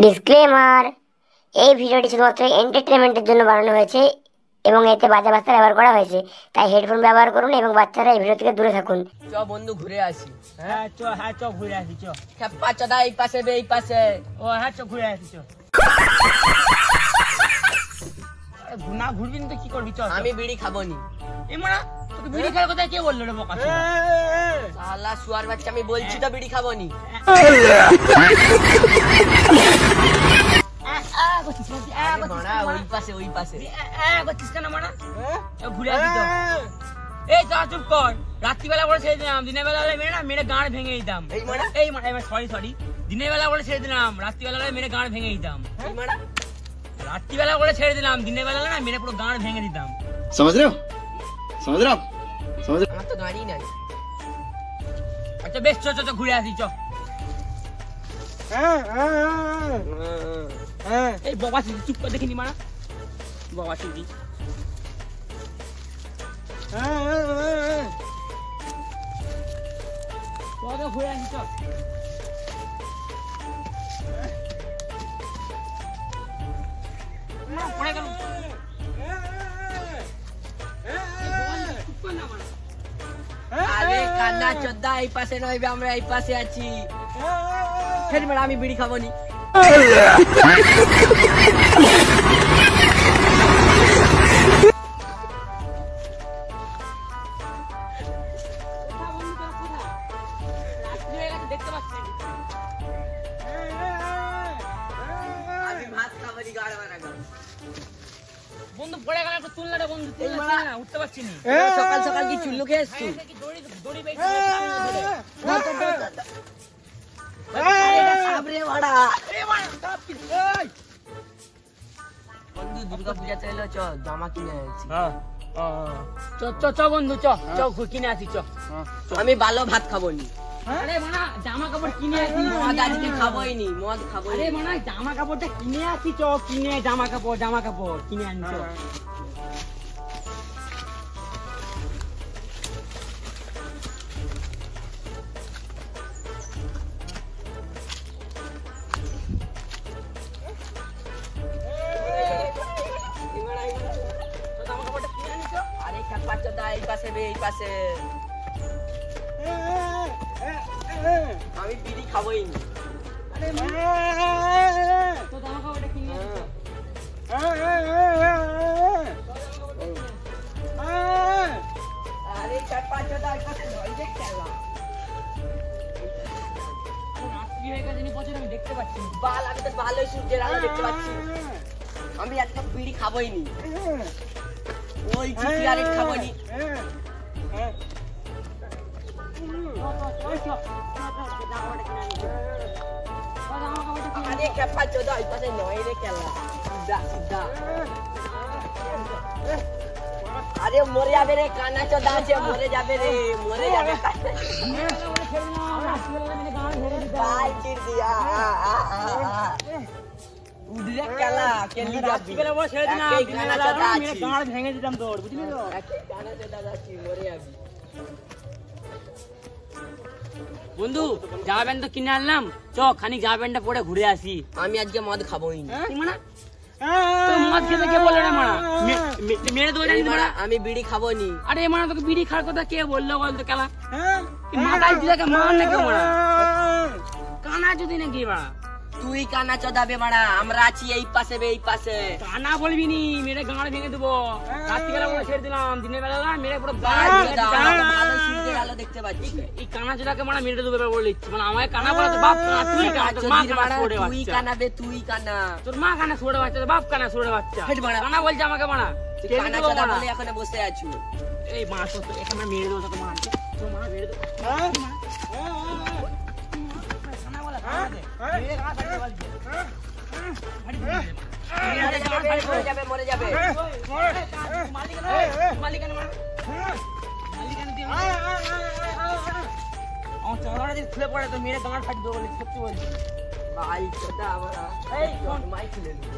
Disclaimer, এই ভিডিওটি শুধুমাত্র এন্টারটেনমেন্টের জন্য বানানো হয়েছে এবং এতে বাজে ভাষা ব্যবহার করা হয়েছে, তাই হেডফোন ব্যবহার করুন এবং বাচ্চারা এই ভিডিও থেকে দূরে থাকুন। চ বন্ধু ঘুরে আসি। হ্যাঁ চ ঘুরে আসি চ। খেপা চদা এই পাশে বে এই পাশে। ও হ্যাঁ চ ঘুরে আসি চ। আরে না ঘুরবি না তো কি করবি চ। আমি বিড়ি খাবো নি। এমরা তোকে বিড়ি খাওয়ার কথা কে বললো রে বোকা ছোড়া? শালা শুয়ার বাচ্চা, আমি বলছি তো বিড়ি খাবো নি। ওই পাশে ওই পাশে করছিস কেন মারা? ঘুরে আসি চ। এই চা চুপ কর। রাত্রিবেলা বলে ছেড়ে দিলাম, দিনের বেলা হলে মেরে না মেরে গাঁড় ভেঙে দিতাম। এই মারা সরি দিনের বেলা বলে ছেড়ে দিলাম, রাত্রিবেলা হলে মেরে গাঁড় ভেঙে দিতাম। রাত্রিবেলা করে ছেড়ে দিলাম, দিনের বেলা না মেরে পুরো গাঁড় ভেঙে দিতাম। समझ रहे हो আমার তো গাড়ি নাই। আচ্ছা বেশ চ ঘুরে আসি চ। এই বাবা চুপ করে দেখিনি মারা। বাবা চুপি ঘুরে আসি চ। পড়ে গেল। আরে কান্না চোদ্দা এই পাশে নয়, আমরা এই পাশে আছি। আমি বিড়ি খাবো নি। দেখতে পাচ্ছি আমি ভাত খাবো নি, গাড় মারা গেল। বন্ধু পড়ে গেল, একটু তুলনা রে বন্ধু, না উঠতে পারছি না। সকাল সকাল কি চুল্লু খেয়ে এসছি? দড়ি বন্ধু দুর্গা পূজা চাইলো, চ জামা কিনে আছি। চ বন্ধু চ কিনে আসি চ। আমি ভালো ভাত খাবো নি। আরে মানা জামা কাপড় কিনে আসি। মদ আজকে খাবোই নি, মদ খাবোই। আরে মানা জামা কাপড়টা কিনে আসি চ। কিনে জামা কাপড় কিনে আনি চ। আরে খেপা চোদা এই পাশে বে এই পাশে। আমি বিড়ি খাবোই নি। তো জামা কাপড়টা কিনে আনি চ। আরে খেপা চোদা এই পাশে নয় রে খেলা। রাত্রি হয়ে গেছে, আমি দেখতে পাচ্ছি না। বাল আমি তো ভালোই সূর্যের আলো দেখতে পাচ্ছি। আমি আজকে বিড়ি খাবোই নি। ওই সিগারেট খাবো নি। আরে খেপা চোদা এই পাশে নয় রে খেলা। সিধা আরে মরে যাবে রে, কানা চোদা আছে, মরে যাবে রে, মরে যাবে। বাল চির দিয়া উড়ে খেলা কেলি যাবি। এই কানা চোদা আছে, গাঁড় ভেঙে দিতাম তোর, বুঝলি তো? কানা চোদা আছে, মরে যাবি। বন্ধু জামা প্যান্ট তো কিনে আনলাম, চ খানিক জামা প্যান্টটা পরে ঘুরে আসি। আমি আজকে মদ খাবোই না। মদ খেতে কে বললো রে মারা? মেরে দেবো জানিস মারা। আমি বিড়ি খাবো নি। আরে মারা তোকে বিড়ি খাওয়ার কথা কে বললো বলতো? খেলা মাথায় দিদাকে মার নাকি মারা? কানা যদি নাকি মারা? তুই কানা চোদাবে মারা, আমরা আছি এই পাশে বে এই পাশে। কানা বলবি নি, মেরে গাঁড় ভেঙে দেবো। রাত্রিবেলা বলে ছেড়ে দিলাম, দিনের বেলা না মেরে পুরো ভালো সূর্যের আলো দেখতে পাচ্ছি। এই কানা চোদাকে মারা মেরে দেবো বলে দিচ্ছি। মানে আমায় কানা বলা তো বাপ কানা, তুই কানা, তোর মা কানা ছোড়ে তুই বাচ্চা। কানা বে, তুই কানা। তোর মা কানা ছোড়ে বাচ্চা, তোর বাপ কানা ছোড়ে বাচ্চা। কানা বলছে আমাকে মারা। তুই কানা চোদা বলে এখানে বসে আছো। এই মা তো এখানে মেরে দেবো, তোর মা তোর মা মেরে দেবো। কানা বলে কানা দে, মেরে কানা থাকতে বলছে। মরে যাবে, মরে যাবে। মালিকানা মারা, মালিকানা দিয়ে আমার চড়াটা যদি খুলে পড়ে তো মেরে গাঁড় ফাটি দেবো বলে, সত্যি বলছি। ভাই চোদা আমরা এই মাইক খুলে নিব।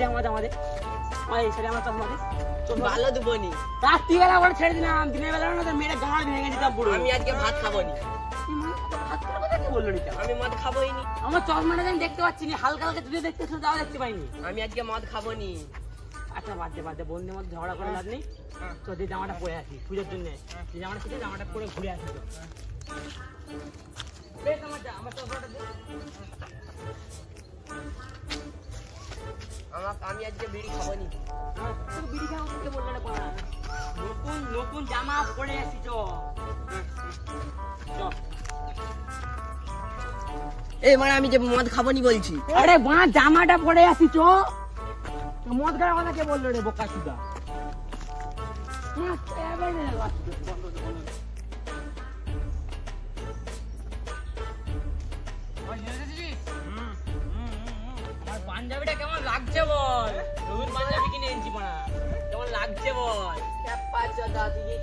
আমাদের এই ছেড়ে আমার চশমা দে ভালো দেবনি রাত্রিবেলা বলে ছেড়ে দিলাম দিনের বেলা না মেয়েটা গাঁড় ভেঙে দিতাম পুরো আমি আজকে ভাত খাবো নি ভাত খাওয়ার কথা কি বললো এটা আমি মদ খাবোই নি আমার চশমাটা আমি দেখতে পাচ্ছি না হালকা হালকা তুই দেখতেছ তাও দেখতে পাইনি আমি আজকে মদ খাবো নি আচ্ছা বাদ দে বন্ধুর মধ্যে ঝগড়া করে লাভ নেই তো যে জামাটা পরে আসি পুজোর জন্য যে জামাটা ছিল জামাটা পরে ঘুরে আসি তো বেশ আমার চশমাটা দে আমি আজকে বিড়ি খাবো নি তুই বিড়ি খাওয়া থেকে বললো রে পড়া নতুন জামা পরে আসি চ এই মানে আমি যে মদ খাবো নি বলছি আরে মা জামাটা পরে আসি চ মদ খাওয়ার কথা কে বললো রে বোকা সুদা পাঞ্জাবিটা কেমন লাগছে বল নতুন পাঞ্জাবি কিনে এনেছি পড়া কেমন লাগছে বল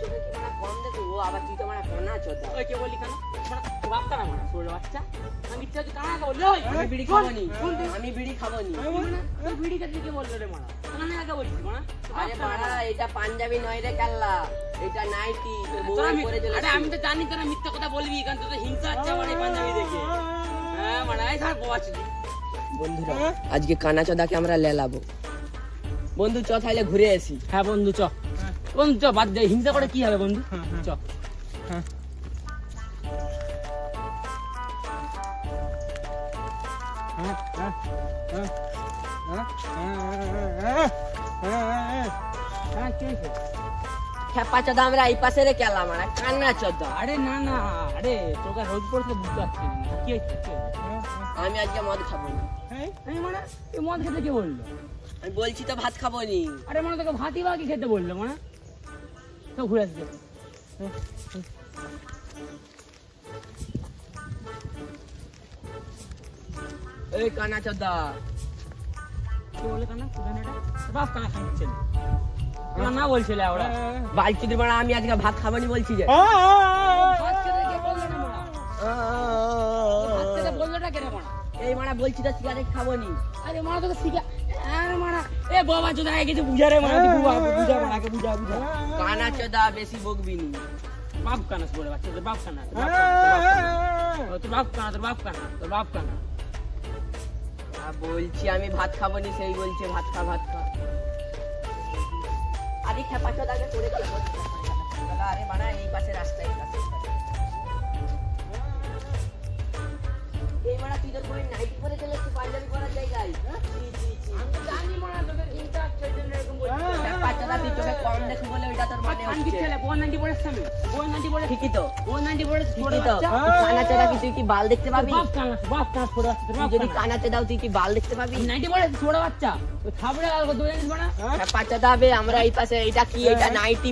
চোখে কি মানে কম দেখো ও আবার তুই তো মানে কোনা চোদা ওই কে বলি কেন বাচ্চা না মানে ছোট বাচ্চা আমি ইচ্ছা হচ্ছে কানা বললো আমি বিড়ি খাবো নি আমি বিড়ি খাবো নি তুই বিড়ি খেতে কে বললো রে মারা কানা আগে বলছিস মারা আরে বাড়া এটা পাঞ্জাবি নয় রে কাল্লা এটা নাইটি তোর বউ পরে চলে আরে আমি তো জানি তোরা মিথ্যা কথা বলবি কারণ তোর হিংসা হচ্ছে আমার এই পাঞ্জাবি দেখে হ্যাঁ মানে এই ধর পোয়াচ্ছি বন্ধুরা আজকে কানা চোদাকে আমরা লেলাবো বন্ধু চ তাইলে ঘুরে আসি হ্যাঁ বন্ধু চ বাদ দে হিংসা করে কি হবে বন্ধু চ খেপা চোদা আমরা এই পাশে রে কেলা মানে কান্না চোদা আরে না আরে তোকে রোজ পড়তে বুঝতে পারছি না কি হচ্ছে আমি আজকে মদ খাবো না আমি মানে এই মদ খেতে কে বললো আমি বলছি তো ভাত খাবো নি আরে মানে তোকে ভাতই বা কি খেতে বললো মানে তো ঘুরে আসবে এই কানা চোদা কি বলে কানা সুদানাটা বাপ কানা খাচ্ছে না বলছিলে ওরা বালছি দি মানে আমি আজকে ভাত খাবো নি বলছি যে ভাত খেতে কে বললো না মারা ভাত খেতে বললোটা কেন মারা এই মানে বলছি তো সিগারেট খাবো নি আরে মারা তোকে শিখা আরে মারা এ বাবা চোদা কিছু বুঝা রে মারা তুই বুঝা মারা বুঝা কানা চোদা বেশি বকবি নি বাপ কানা বলে বাচ্চা তোর বাপ কানা তোর বাপ কানা বলছি আমি ভাত খাবো নি সেই বলছে ভাত খা আরে খেপা চোদাকে করে গেল আরে বানা এই পাশে রাস্তায় এই মানে তুই তোর বই নাইটি পরে চলে এসেছিস পাঞ্জাবি পরার জায়গায় আমি জানি মারা তোকে চিন্তা আছে জন্য এরকম বলছিস খেপা চোদা তুই তোকে কম দেখি বলে ওইটা তোর মানে কান কি হচ্ছে ছেলে 490 পড়েছ আমি 490 পড়ে ঠিকই তো 490 পড়ে ছোট ঠিকই তো বাচ্চা কানা চোদা কি তুই কি বাল দেখতে পাবি বাপ কানা ছোট বাচ্চা তুই যদি কানা চোদাও তুই কি বাল দেখতে পাবি 90 পড়ে ছোট বাচ্চা তুই খাবড়ে আর দৌড়ে নিস না খেপা চোদা বে আমরা এই পাশে এটা কি এটা নাইটি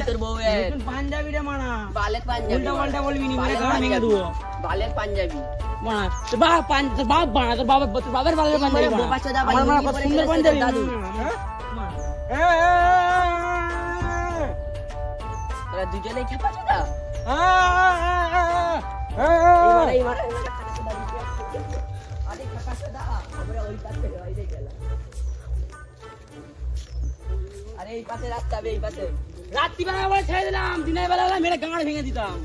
তোর বউ নতুন পাঞ্জাবি রে মানা বালের পাঞ্জাবি উল্টা পাল্টা বলবি নি মেরে গাড় ভেঙে দেবো বালের পাঞ্জাবি মানা তোর বাপ বানা তোর বাবার বালের পাঞ্জাবি বোবা চোদা আমার মানা কত সুন্দর পাঞ্জাবি দাদু তোরা দুজনেই খেপা চোদা আরে এই পাশে রাস্তা এই পাশে রাত্রিবেলা বলে ছেড়ে দিলাম দিনের বেলা মেরে গাঁড় ভেঙে দিতাম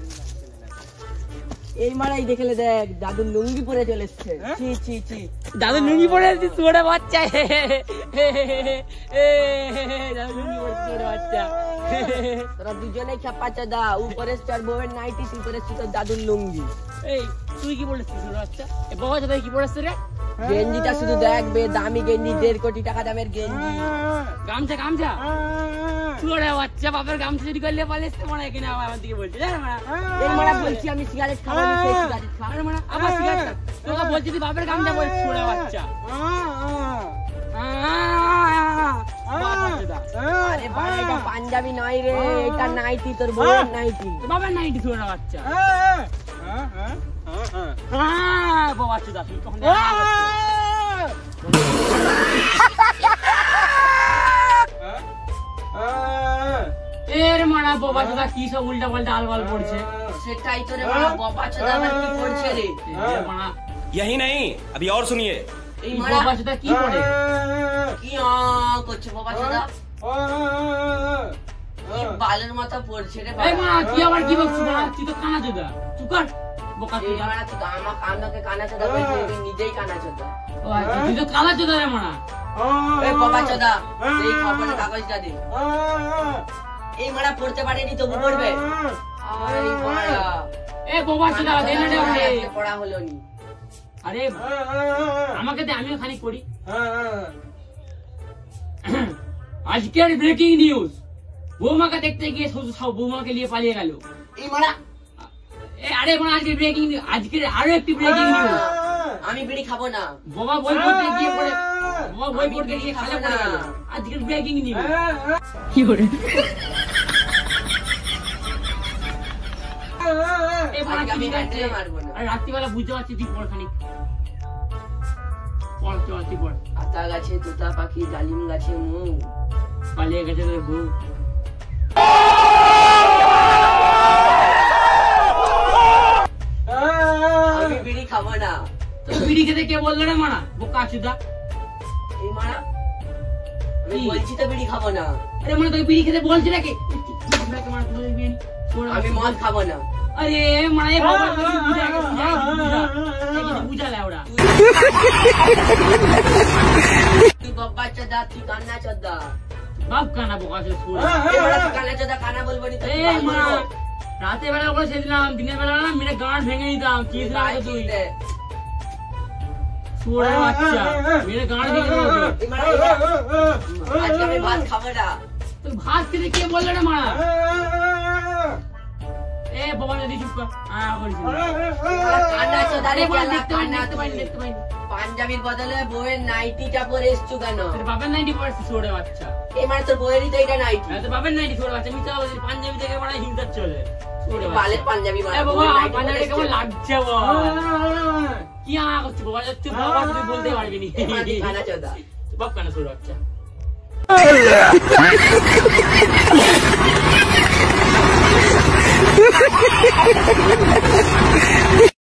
এই মারাই দেখলে দেখ দাদুর লুঙ্গি পরে চলে এসছে ছি দাদু লুঙ্গি পরে আসছি ছোট বাচ্চা দাদু লুঙ্গি পরে ছোট বাচ্চা তোরা দুজনেই খেপা চোদা উপরে তোর বউয়ের নাইটি তুই পরেছিস তোর দাদুর লুঙ্গি এই তুই কি বলেছিস ছোট বাচ্চা এ বাবা দাদা কি পড়েছিস রে গেঞ্জিটা শুধু দেখবে দামি গেঞ্জি 1.5 কোটি টাকা দামের গেঞ্জি গামছা ছোট বাচ্চা বাপের গামছা চুরি করলে পালিয়েছে মানে এখানে আমার দিকে বলছে জানো না এই মারা বলছি আমি সিগারেট খাবো না সেই সিগারেট খা আরে মানে আবার সিগারেট তোকে বলছি তুই বাপের গামছা বলছিস ছোট বাচ্চা আরে বাড়া এটা পাঞ্জাবি নয় রে এটা নাইটি তোর বউয়ের নাইটি বাবার নাইটি ছোট বাচ্চা বাবা চুদা তুই তখন এর মারা বাবা চুদা কি সব উল্টা পাল্টা আলবাল পড়ছে সেটাই তো রে বাবা বাবা চোদা আবার কি করছে রে মারা यही नहीं अभी और सुनिए এই মারা। বাবা সেটা কি করে? কি করছে বাবা চোদা? কি বালের মাথা পড়ছে রে এই বাবা। মা তুই আবার কি বলছিস না? তুই তো কানা চোদা। চুপ কর। বোকা এই চোদা। মারা তুই আমাকে কানা চোদা বলছিস, তুই নিজেই কানা চোদা। ও আচ্ছা, তুই তো কানা চোদা রে মারা। এই বাবা চোদা, এই খবরের কাগজটা দে। এই মারা পড়তে পারেনি তবু পড়বে। এই মারা এ বাবা চোদা দে না রে ওরে। আজকে পড়া হলো নি। আরে আমাকে দে, আমিও খানিক পড়ি। আজকের ব্রেকিং নিউজ, বৌমাকে দেখতে গিয়ে সব বৌমাকে নিয়ে পালিয়ে গেল। এই মারা আরে মানে আজকের ব্রেকিং নিউজ, আজকের আরো একটি ব্রেকিং নিউজ। আমি বিড়ি খাবো না। বাবা বই পড়তে গিয়ে পড়ে, বাবা বই পড়তে গিয়ে খালে পড়ে গেল। আজকের ব্রেকিং নিউজ। কি করে? আজকে আমি হ্যান্ডেলে মারবো না। আরে রাত্রিবেলা বুঝতে পারছি, তুই পড় খানিক। পড় চল, তুই পড়। আতা গাছে তোতা পাখি, ডালিম গাছে মৌ। পালিয়ে গেছে তোর বউ। আমি বিড়ি খাবো না। তো বিড়ি খেতে কে বললো রে মারা? বোকা চোদা। এই মারা আমি বলছি তো বিড়ি খাবো না। আরে মানে তোকে বিড়ি খেতে বলছি নাকি? আমি মদ খাবো না। আরে মানে বাবা বুঝালে ওরা। তুই বাবা চোদা, তুই কান্না চোদা। বাপ কানা বোকা চোদা। এই মারা তুই কান্না চোদা, কানা বলবো নি তো তুই এই বাল মারা বলবো। রাতে বেলা করে সেদিলাম, দিনের বেলা না মেরে গাঁট ভেঙে দিতাম। কি তুই দিলাম গায়ে তুই? চিন দে। শুয়োরে বাচ্চা, মেরে গাঁট ভেঙে দিলাম। এই মারা আজকে আমি ভাত খাবো না। তুই ভাত খেতে কে বললো রে মারা? এ বাবা যদি চুপ কর। করিস না। কান্না চোদা আরে রে বল, গেলা, দেখতে পাইনি, কান্না দেখতে পাইনি, তুই। দেখতে পাইনি। পাঞ্জাবির বদলে বউয়ের নাইটিটা পরে এসছু কেন? তোর বাপের 90% শুয়োরে বাচ্চা। এই মানে তোর বউয়েরই তো এটা নাইটি। তোর বাপের 90 শুয়োরে বাচ্চা। মিথ্যা বলছিস, পাঞ্জাবি থেকে মারা হিংসার চলে। শুয়োরে বালের বাচ্চা। পাঞ্জাবি এ মারা বাবা, বউয়ের নাইটি পরে পাঞ্জাবি কেমন এসছে। লাগছে বল? কি করছিস বাবা? তুই বাবা তুই বলতে পারবি নি। এই মারা তুই কানা চোদা। বাপ কানা শুয়োরে বাচ্চা।